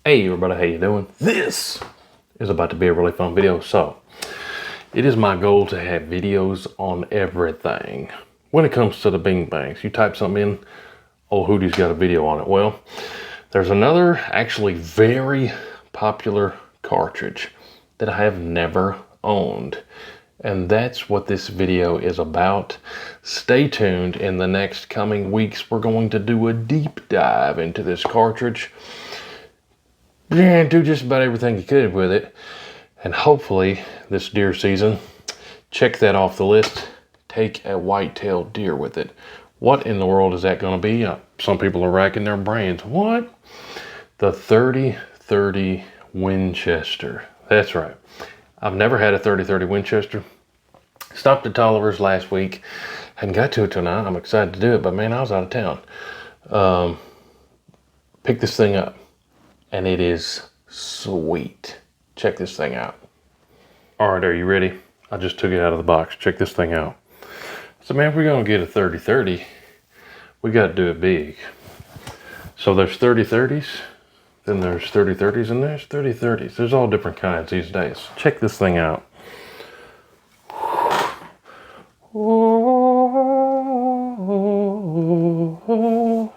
Hey everybody, how you doing? This is about to be a really fun video. So, it is my goal to have videos on everything. When it comes to the bing bangs, you type something in, oh, Hootie's got a video on it. Well, there's another actually very popular cartridge that I have never owned. And that's what this video is about. Stay tuned. In the next coming weeks, we're going to do a deep dive into this cartridge. And do just about everything you could with it. And hopefully this deer season, check that off the list. Take a white-tailed deer with it. What in the world is that going to be? Some people are racking their brains. What? The 30-30 Winchester. That's right. I've never had a 30-30 Winchester. Stopped at Tolliver's last week. Hadn't got to it tonight. I'm excited to do it, but man, I was out of town. Picked this thing up. And it is sweet. Check this thing out. All right, are you ready? I just took it out of the box. Check this thing out. So man, if we're gonna get a 30-30, we gotta do it big. So there's 30-30s, then there's 30-30s, and there's 30-30s. There's all different kinds these days. Check this thing out.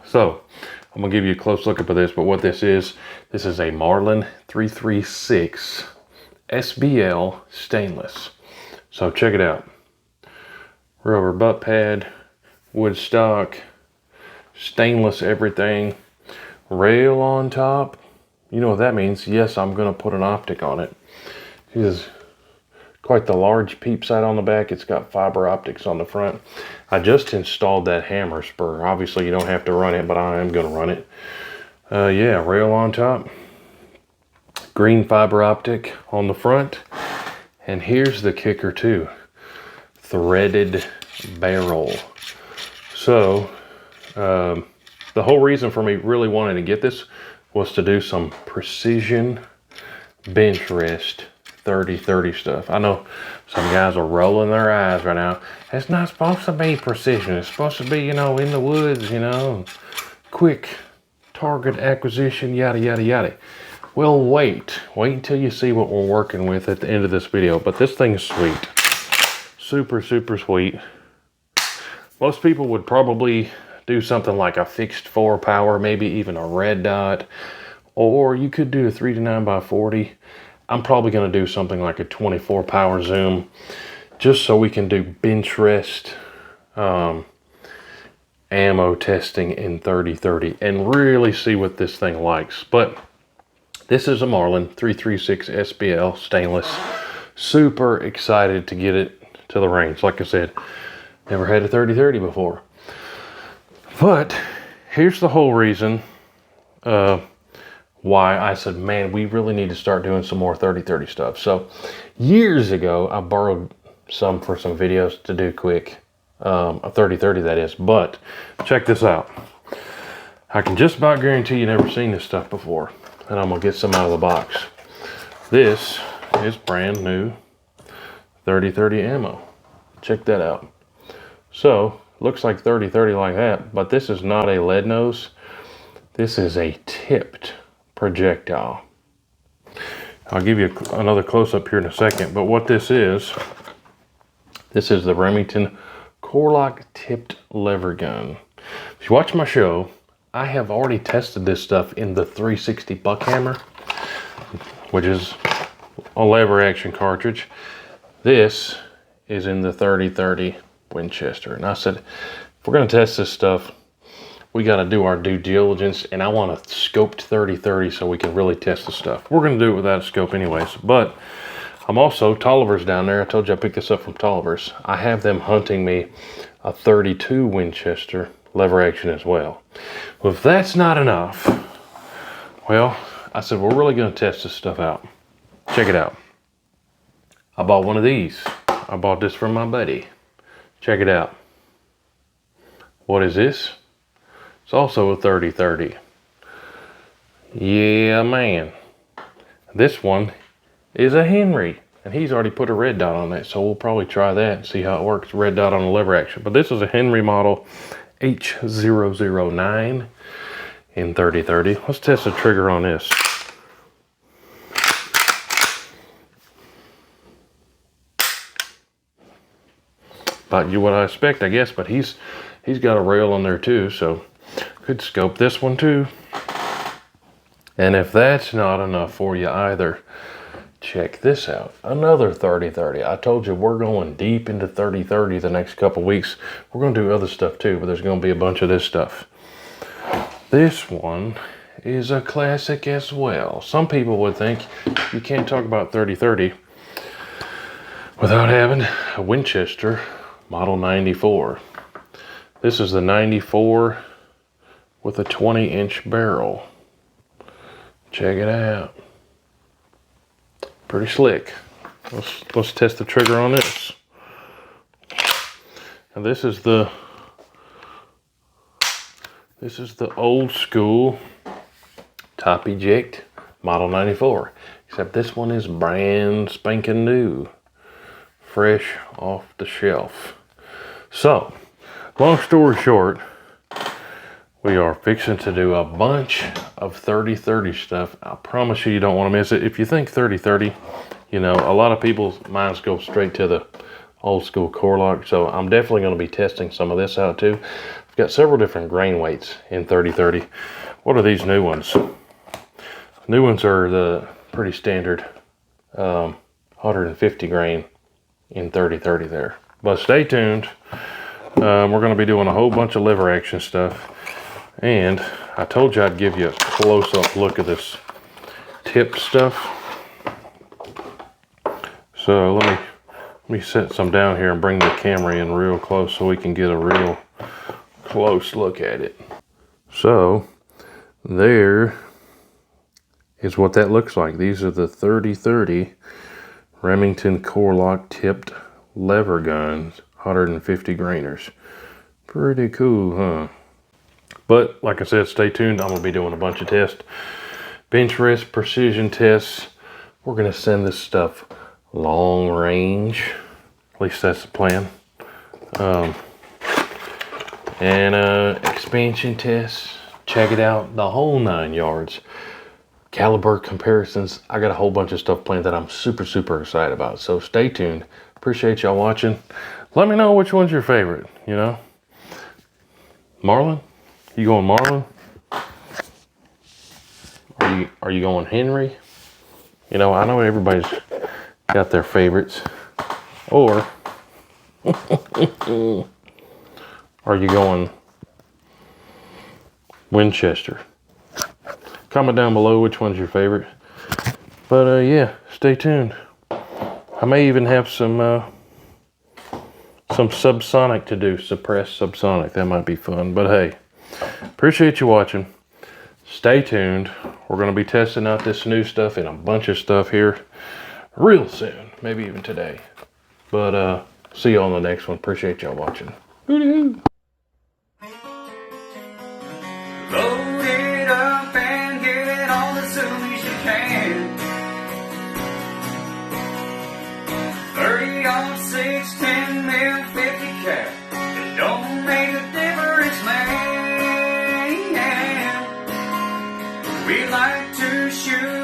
So, I'm gonna give you a close look up at this, but what this is a Marlin 336 SBL stainless. So check it out. Rubber butt pad, wood stock, stainless everything, rail on top. You know what that means? Yes, I'm gonna put an optic on it. It is quite the large peep sight on the back. It's got fiber optics on the front. I just installed that hammer spur. Obviously you don't have to run it, but I am gonna run it. Yeah, rail on top. Green fiber optic on the front. And here's the kicker too. Threaded barrel. So, the whole reason for me really wanting to get this was to do some precision bench rest 30-30 stuff. I know some guys are rolling their eyes right now. It's not supposed to be precision. It's supposed to be, you know, in the woods, you know, quick target acquisition, yada, yada, yada. Well, wait until you see what we're working with at the end of this video. But this thing is sweet. Super, super sweet. Most people would probably do something like a fixed 4 power, maybe even a red dot, or you could do a 3 to 9x40. I'm probably going to do something like a 24 power zoom, just so we can do bench rest ammo testing in 30-30 and really see what this thing likes. But this is a Marlin 336 SBL stainless. Super excited to get it to the range. Like I said, never had a 30-30 before. But here's the whole reason why I said, man, we really need to start doing some more 30-30 stuff. So years ago, I borrowed some for some videos to do quick, a 30-30 that is. But check this out. I can just about guarantee you've never seen this stuff before. And I'm gonna get some out of the box. This is brand new 30-30 ammo. Check that out. So, looks like 30-30 like that, but this is not a lead nose. This is a tipped projectile. I'll give you another close-up here in a second, but what this is the Remington Core-Lock tipped lever gun. If you watch my show, I have already tested this stuff in the 360 Buckhammer, which is a lever action cartridge. This is in the 30-30 Winchester. And I said, if we're gonna test this stuff, we gotta do our due diligence, and I want a scoped 30-30 so we can really test the stuff. We're gonna do it without a scope anyways, but I'm also, Tolliver's down there. I told you I picked this up from Tolliver's. I have them hunting me a 32 Winchester lever action as well. Well, if that's not enough, well, I said, we're really gonna test this stuff out. Check it out. I bought one of these. I bought this from my buddy. Check it out. What is this? It's also a 30-30. Yeah, man. This one is a Henry, and he's already put a red dot on that, so we'll probably try that and see how it works. Red dot on the lever action. But this is a Henry model H009 in 30-30. Let's test the trigger on this. about what I expect, I guess, but he's got a rail on there too, so could scope this one too. And if that's not enough for you either, check this out. Another 30-30. I told you we're going deep into 30-30 the next couple weeks. We're going to do other stuff too, but there's going to be a bunch of this stuff. This one is a classic as well. Some people would think you can't talk about 30-30 without having a Winchester Model 94. This is the 94 with a 20-inch barrel. Check it out. Pretty slick. Let's test the trigger on this. And this is the old school top eject Model 94. Except this one is brand spanking new. Fresh off the shelf. So, long story short, we are fixing to do a bunch of 30-30 stuff. I promise you, you don't want to miss it. If you think 30-30, you know, a lot of people's minds go straight to the old school core lock. So I'm definitely going to be testing some of this out too. I've got several different grain weights in 30-30. What are these new ones? New ones are the pretty standard 150 grain in 30-30 there. But stay tuned. We're going to be doing a whole bunch of lever action stuff. And I told you I'd give you a close-up look at this tip stuff. So let me set some down here and bring the camera in real close so we can get a real close look at it. So there is what that looks like. These are the 30-30 Remington core lock tipped lever guns, 150 grainers. Pretty cool, huh? But like I said, stay tuned. I'm gonna be doing a bunch of tests, bench rest precision tests. We're gonna send this stuff long range. At least that's the plan. Expansion tests. Check it out, the whole 9 yards. Caliber comparisons. I got a whole bunch of stuff planned that I'm super excited about. So stay tuned. Appreciate y'all watching. Let me know which one's your favorite, you know. Marlin? You going Marlin? Are you going Henry? You know, I know everybody's got their favorites. Or are you going Winchester? Comment down below which one's your favorite. But yeah, stay tuned. I may even have some subsonic to do, suppressed subsonic. That might be fun. But hey, appreciate you watching. Stay tuned. We're going to be testing out this new stuff and a bunch of stuff here real soon, maybe even today. But see you on the next one. Appreciate y'all watching. Hoo-doo. Load it up and get it on as soon as you can. 30-06, 10 mil, 50 cap. It don't make a difference, man. We like to shoot